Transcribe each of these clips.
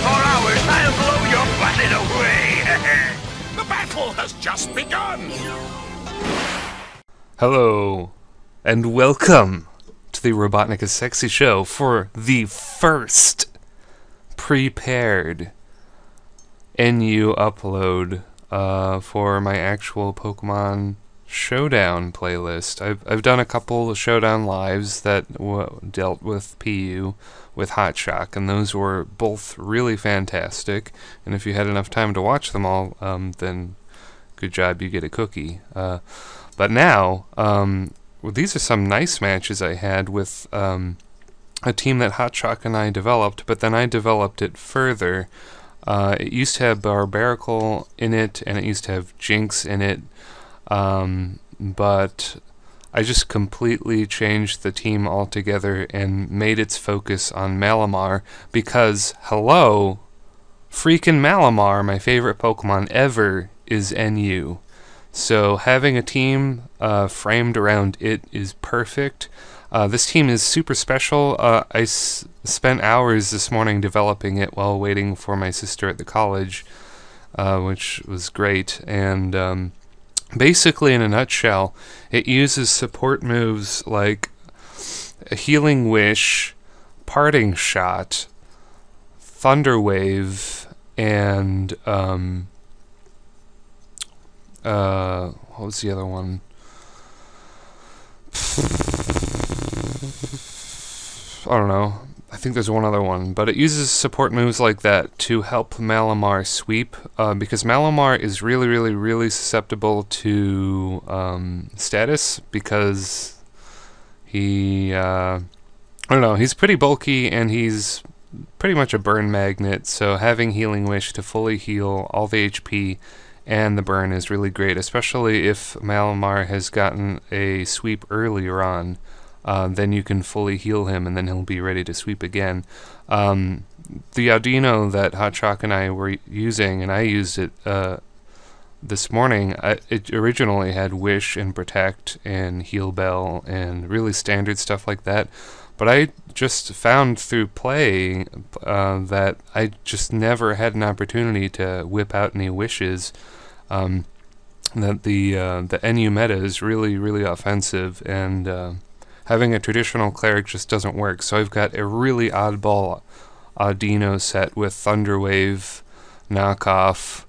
24 hours, I'll blow your planet away! The battle has just begun! Hello, and welcome to the RobotnikIsSexy show for the first prepared NU upload for my actual Pokemon Showdown playlist. I've done a couple of Showdown lives that dealt with PU with Hotshock, and those were both really fantastic. And if you had enough time to watch them all, then good job, you get a cookie. But now, well, these are some nice matches I had with a team that Hotshock and I developed, but then I developed it further. It used to have Barbaracle in it, and it used to have Jinx in it, but I just completely changed the team altogether and made its focus on Malamar, because, hello, freaking Malamar, my favorite Pokemon ever, is NU. So having a team framed around it is perfect. This team is super special. I spent hours this morning developing it while waiting for my sister at the college, which was great. And basically, in a nutshell, it uses support moves like a Healing Wish, Parting Shot, Thunder Wave, and what was the other one? I don't know. I think there's one other one, but it uses support moves like that to help Malamar sweep, because Malamar is really susceptible to status, because he, I don't know, he's pretty bulky and he's pretty much a burn magnet, so having Healing Wish to fully heal all the HP and the burn is really great, especially if Malamar has gotten a sweep earlier on. Then you can fully heal him, and then he'll be ready to sweep again. The Audino that Hotshock and I were using, and I used it this morning, it originally had Wish and Protect and Heal Bell and really standard stuff like that. But I just found through play that I just never had an opportunity to whip out any wishes. That the NU meta is really offensive, and having a traditional cleric just doesn't work. So I've got a really oddball Audino set with Thunder Wave, Knockoff,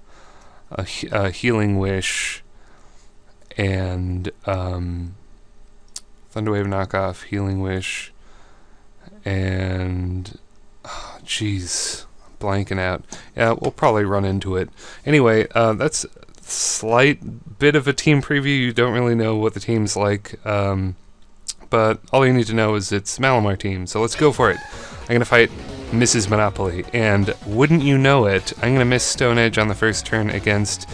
a Healing Wish, and Thunder Wave, Knockoff, Healing Wish, and jeez, blanking out. Yeah, we'll probably run into it. Anyway, that's a slight bit of a team preview. You don't really know what the team's like, but all you need to know is it's Malamar team, so let's go for it. I'm going to fight Mrs. Monopoly, and wouldn't you know it, I'm going to miss Stone Edge on the first turn against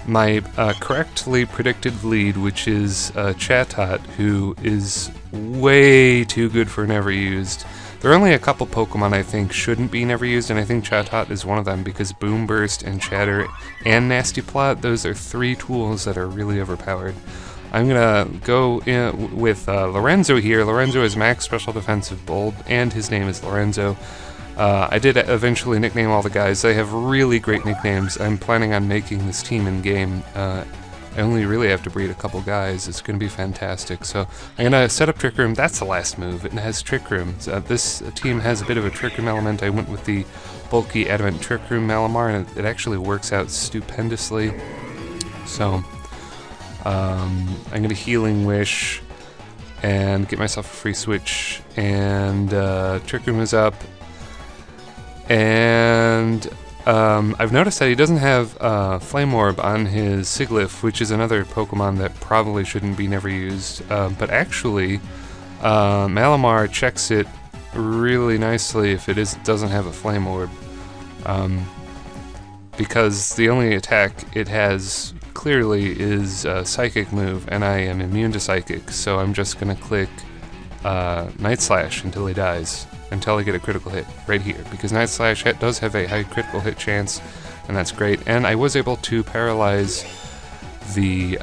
my correctly predicted lead, which is Chatot, who is way too good for never used. There are only a couple Pokemon I think shouldn't be never used, and I think Chatot is one of them, because Boom Burst and Chatter and Nasty Plot, those are three tools that are really overpowered. I'm gonna go in with Lorenzo here. Lorenzo is max special defensive bold, and his name is Lorenzo. I did eventually nickname all the guys. They have really great nicknames. I'm planning on making this team in-game. I only really have to breed a couple guys. It's going to be fantastic. So I'm going to set up Trick Room. That's the last move. It has Trick Room. This team has a bit of a Trick Room element. I went with the bulky Adamant Trick Room Malamar, and it actually works out stupendously. So I'm going to Healing Wish and get myself a free switch. And Trick Room is up. And I've noticed that he doesn't have Flame Orb on his Sigilyph, which is another Pokemon that probably shouldn't be never used. But actually, Malamar checks it really nicely if it doesn't have a Flame Orb. Because the only attack it has clearly is a Psychic move, and I am immune to Psychic, so I'm just going to click Night Slash until he dies. Until I get a critical hit right here, because Night Slash does have a high critical hit chance, and that's great. And I was able to paralyze the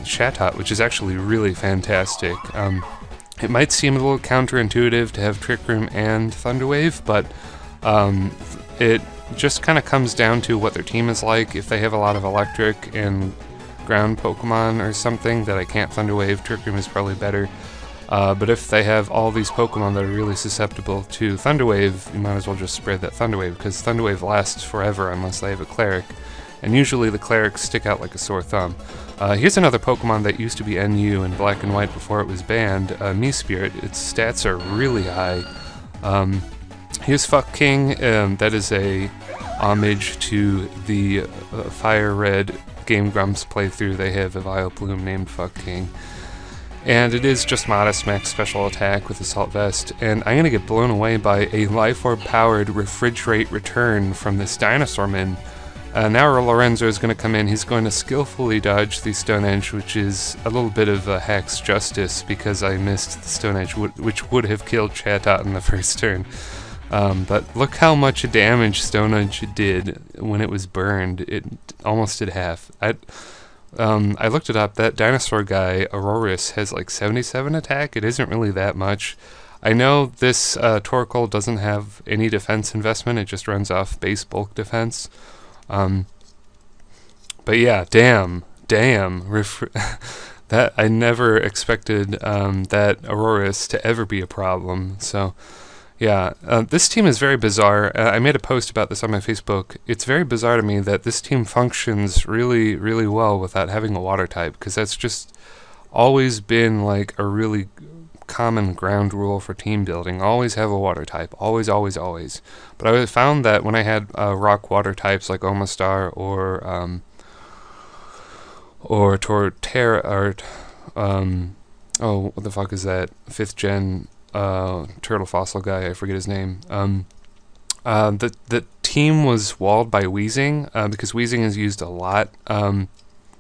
Chatot, which is actually really fantastic. It might seem a little counterintuitive to have Trick Room and Thunder Wave, but it just kind of comes down to what their team is like. If they have a lot of electric and ground Pokemon or something that I can't Thunder Wave, Turkey is probably better. But if they have all these Pokemon that are really susceptible to Thunder Wave, you might as well just spread that Thunder Wave, because Thunder Wave lasts forever unless they have a Cleric. And usually the Clerics stick out like a sore thumb. Here's another Pokemon that used to be NU in Black and White before it was banned, Mespirit. Its stats are really high. Here's Fuck King. That is a homage to the Fire Red Game Grumps playthrough. They have a Vileplume named Fuck King. And it is just modest max special attack with Assault Vest, and I'm gonna get blown away by a Life Orb powered Refrigerate return from this Dinosaurman. Now Lorenzo is going to come in. He's going to skillfully dodge the Stone Edge, which is a little bit of a hack's justice because I missed the Stone Edge, which would have killed Chatot in the first turn. But look how much damage Stone Edge did when it was burned. It almost did half. I looked it up. That dinosaur guy, Aurorus, has like 77 attack. It isn't really that much. I know this Torkoal doesn't have any defense investment. It just runs off base bulk defense. But yeah, damn, that I never expected that Aurorus to ever be a problem. So yeah, this team is very bizarre. I made a post about this on my Facebook. It's very bizarre to me that this team functions really, really well without having a water type, because that's just always been like a really common ground rule for team building. Always have a water type. Always, always, always. But I found that when I had rock water types like Omastar or Torterra, or oh, what the fuck is that? 5th gen turtle fossil guy, I forget his name. The team was walled by Weezing, because Weezing is used a lot.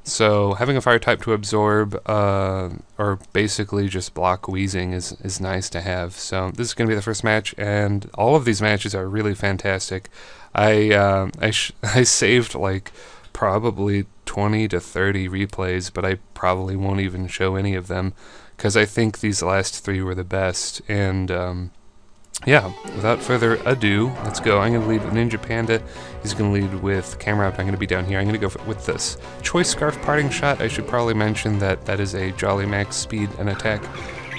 So having a fire type to absorb, or basically just block Weezing is nice to have. So this is going to be the first match, and all of these matches are really fantastic. I saved like probably 20 to 30 replays, but I probably won't even show any of them, because I think these last 3 were the best. And yeah, without further ado, let's go. I'm going to lead with Ninja Panda. He's going to lead with Camerupt. I'm going to be down here. I'm going to go with this Choice Scarf Parting Shot. I should probably mention that that is a Jolly Max speed and attack.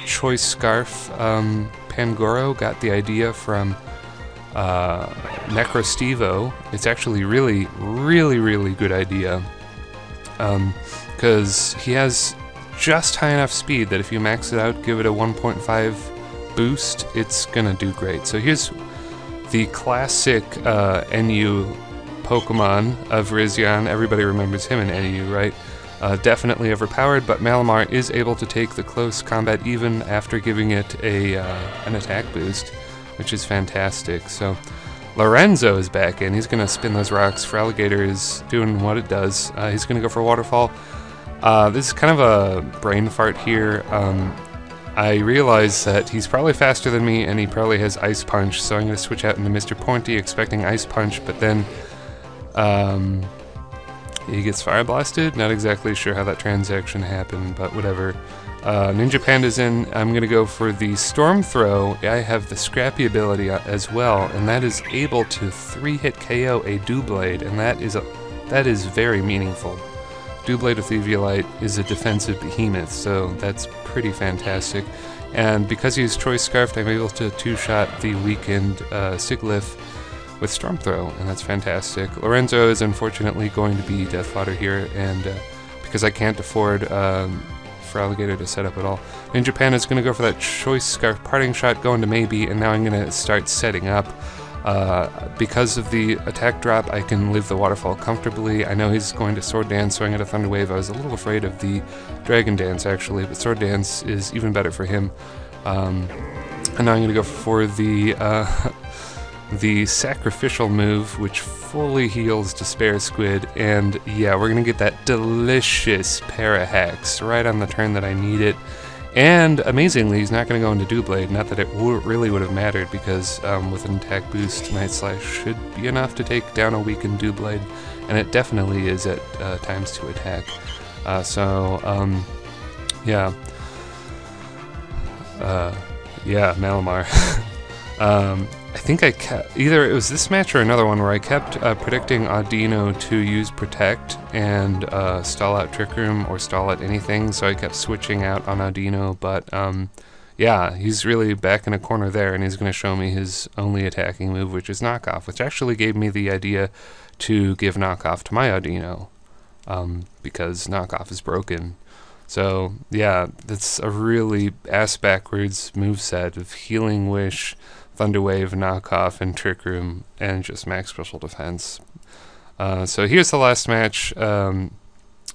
Choice Scarf, Pangoro got the idea from Necrostevo. It's actually really, really, really good idea, because he has just high enough speed that if you max it out, give it a 1.5 boost, it's gonna do great. So here's the classic NU Pokemon of Rizzion. Everybody remembers him in NU, right? Definitely overpowered, but Malamar is able to take the close combat even after giving it an attack boost, which is fantastic. So Lorenzo is back in. He's gonna spin those rocks. Feraligatr is doing what it does. He's gonna go for Waterfall. This is kind of a brain fart here. I realize that he's probably faster than me, and he probably has Ice Punch, so I'm going to switch out into Mr. Pointy, expecting Ice Punch, but then he gets Fire Blasted. Not exactly sure how that transaction happened, but whatever. Ninja Panda's in. I'm going to go for the Storm Throw. I have the Scrappy ability as well, and that is able to 3-hit KO a Doublade, and that is very meaningful. Doublade with Eviolite is a defensive behemoth, so that's pretty fantastic. And because he's Choice Scarfed, I'm able to 2-shot the weakened Siglif with Storm Throw, and that's fantastic. Lorenzo is unfortunately going to be Death Fodder here, and because I can't afford Feraligatr to set up at all. Ninja Panda is going to go for that Choice Scarf Parting Shot, going to maybe, and now I'm going to start setting up. Because of the attack drop, I can live the Waterfall comfortably. I know he's going to Sword Dance, so I'm going to Thunder Wave. I was a little afraid of the Dragon Dance, actually, but Sword Dance is even better for him. And now I'm going to go for the Sacrificial move, which fully heals Despair Squid, and yeah, we're going to get that delicious Parahax right on the turn that I need it. And amazingly, he's not going to go into Doublade. Not that it really would have mattered, because with an attack boost, Night Slash should be enough to take down a weakened Doublade, and it definitely is at times to attack. Yeah, Malamar. I think I kept, either it was this match or another one where I kept predicting Audino to use Protect and stall out Trick Room or stall out anything, so I kept switching out on Audino, but yeah, he's really back in a corner there, and he's going to show me his only attacking move, which is Knockoff, which actually gave me the idea to give Knockoff to my Audino, because Knockoff is broken. So yeah, that's a really ass-backwards moveset of Healing Wish, Thunder Wave, Knockoff, and Trick Room, and just max special defense. So here's the last match.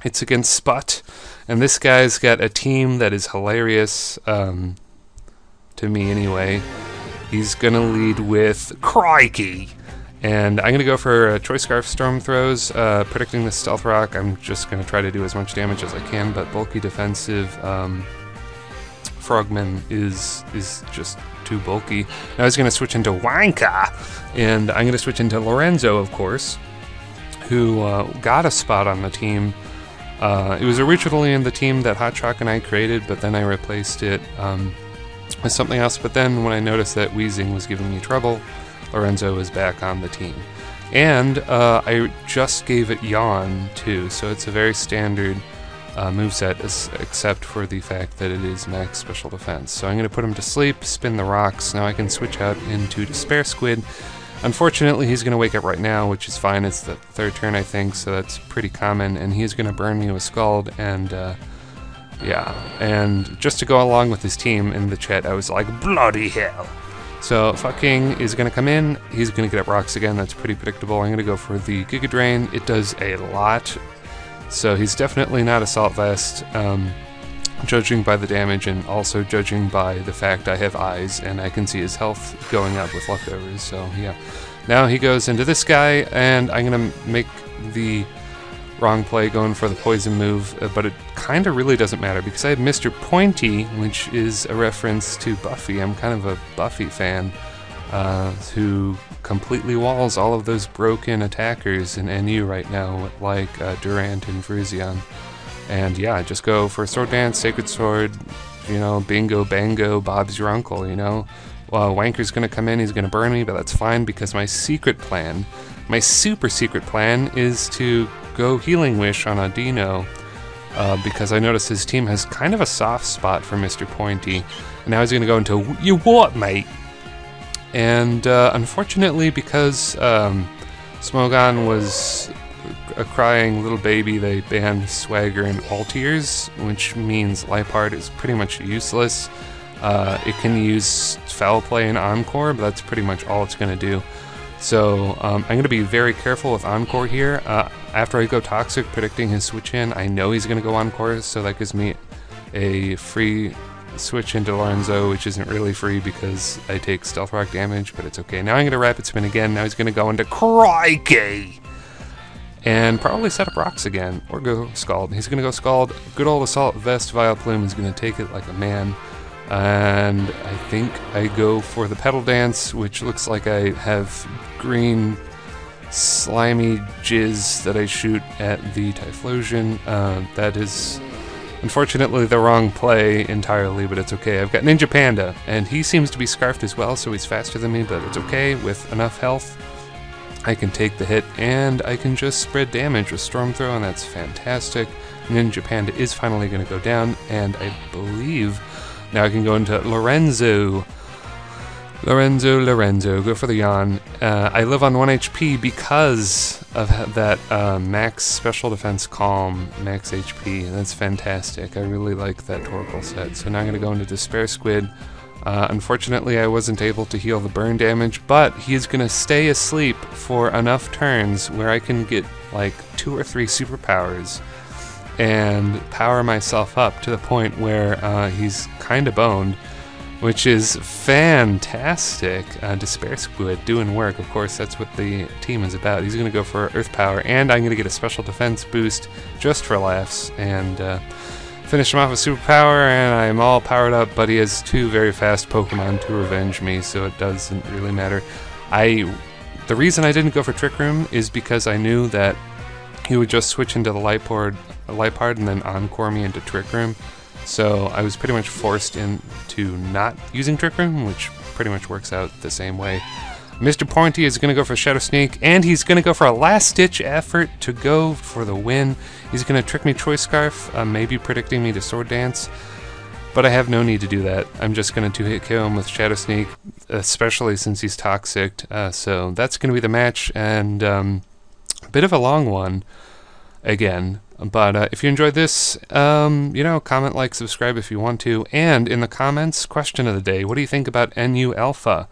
It's against Sput, and this guy's got a team that is hilarious, to me anyway. He's gonna lead with Crikey, and I'm gonna go for Choice Scarf Storm Throws, predicting the Stealth Rock. I'm just gonna try to do as much damage as I can, but bulky defensive Frogman is just too bulky. Now he's gonna switch into Wanka, and I'm gonna switch into Lorenzo, of course, who got a spot on the team. It was originally in the team that Hot Shock and I created, but then I replaced it with something else. But then when I noticed that Wheezing was giving me trouble, Lorenzo is back on the team. And I just gave it Yawn too, so it's a very standard moveset, except for the fact that it is max special defense. So I'm going to put him to sleep, spin the rocks. Now I can switch out into Despair Squid. Unfortunately, he's going to wake up right now, which is fine. It's the third turn, I think, so that's pretty common. And he's going to burn me with Scald, and yeah. And just to go along with his team in the chat, I was like, bloody hell. So Fucking is going to come in. He's going to get up rocks again. That's pretty predictable. I'm going to go for the Giga Drain. It does a lot. So he's definitely not Assault Vest, judging by the damage and also judging by the fact I have eyes and I can see his health going up with leftovers. So yeah. Now he goes into this guy, and I'm going to make the wrong play going for the poison move, but it kind of really doesn't matter because I have Mr. Pointy, which is a reference to Buffy. I'm kind of a Buffy fan, who completely walls all of those broken attackers in NU right now, like Durant and Fruzion. And yeah, just go for Sword Dance, Sacred Sword, you know, bingo, bango, Bob's your uncle, you know. Well, Wanker's gonna come in, he's gonna burn me, but that's fine because my secret plan, my super secret plan, is to go Healing Wish on Audino, because I noticed his team has kind of a soft spot for Mr. Pointy. And now he's gonna go into, you what, mate? And unfortunately, because Smogon was a crying little baby, they banned Swagger and Altiers, which means Lipard is pretty much useless. It can use Foul Play and Encore, but that's pretty much all it's going to do. So I'm going to be very careful with Encore here. After I go Toxic, predicting his switch in, I know he's going to go Encore, so that gives me a free switch into Lorenzo, which isn't really free because I take Stealth Rock damage, but it's okay. Now I'm going to Rapid Spin again. Now he's going to go into Crikey! And probably set up rocks again, or go Scald. He's going to go Scald. Good old Assault Vest Vileplume is going to take it like a man. And I think I go for the Pedal Dance, which looks like I have green slimy jizz that I shoot at the Typhlosion. That is unfortunately the wrong play entirely, but it's okay. I've got Ninja Panda, and he seems to be scarfed as well, so he's faster than me, but it's okay. With enough health, I can take the hit, and I can just spread damage with Storm Throw, and that's fantastic. Ninja Panda is finally going to go down, and I believe now I can go into Lorenzo. Lorenzo, go for the Yawn. I live on 1 HP because of that max special defense Calm, max HP, and that's fantastic. I really like that Torkoal set. So now I'm going to go into Despair Squid. Unfortunately, I wasn't able to heal the burn damage, but he's going to stay asleep for enough turns where I can get like 2 or 3 superpowers and power myself up to the point where he's kind of boned, which is fantastic. Despair Squid doing work. Of course, that's what the team is about. He's going to go for Earth Power, and I'm going to get a special defense boost just for laughs, and finish him off with Superpower, and I'm all powered up, but he has 2 very fast Pokemon to revenge me, so it doesn't really matter. The reason I didn't go for Trick Room is because I knew that he would just switch into the Lipard and then Encore me into Trick Room, So I was pretty much forced into not using Trick Room, which pretty much works out the same way. Mr. Pointy is going to go for Shadow Sneak, and he's going to go for a last-ditch effort to go for the win. He's going to trick me Choice Scarf, maybe predicting me to Sword Dance, but I have no need to do that. I'm just going to two-hit KO him with Shadow Sneak, especially since he's Toxic. So that's going to be the match, and a bit of a long one again. But if you enjoyed this, you know, comment, like, subscribe if you want to. And in the comments, question of the day, what do you think about NU Alpha?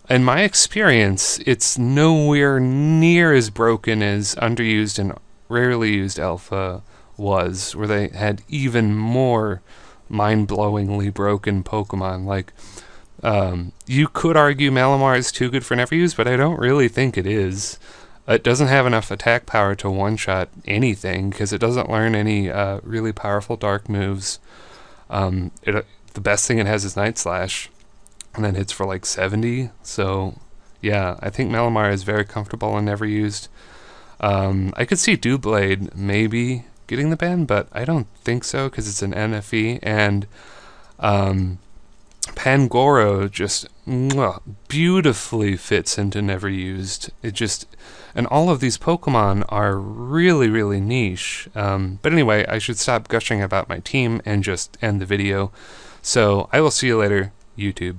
In my experience, it's nowhere near as broken as underused and rarely used Alpha was, where they had even more mind-blowingly broken Pokemon. Like, you could argue Malamar is too good for never use, but I don't really think it is. It doesn't have enough attack power to one-shot anything, because it doesn't learn any really powerful dark moves. The best thing it has is Night Slash, and then hits for like 70. So yeah, I think Malamar is very comfortable and never used. I could see Doublade maybe getting the ban, but I don't think so, because it's an NFE, and Pangoro just beautifully fits into never used. And all of these Pokemon are really, really niche. But anyway, I should stop gushing about my team and just end the video. So I will see you later, YouTube.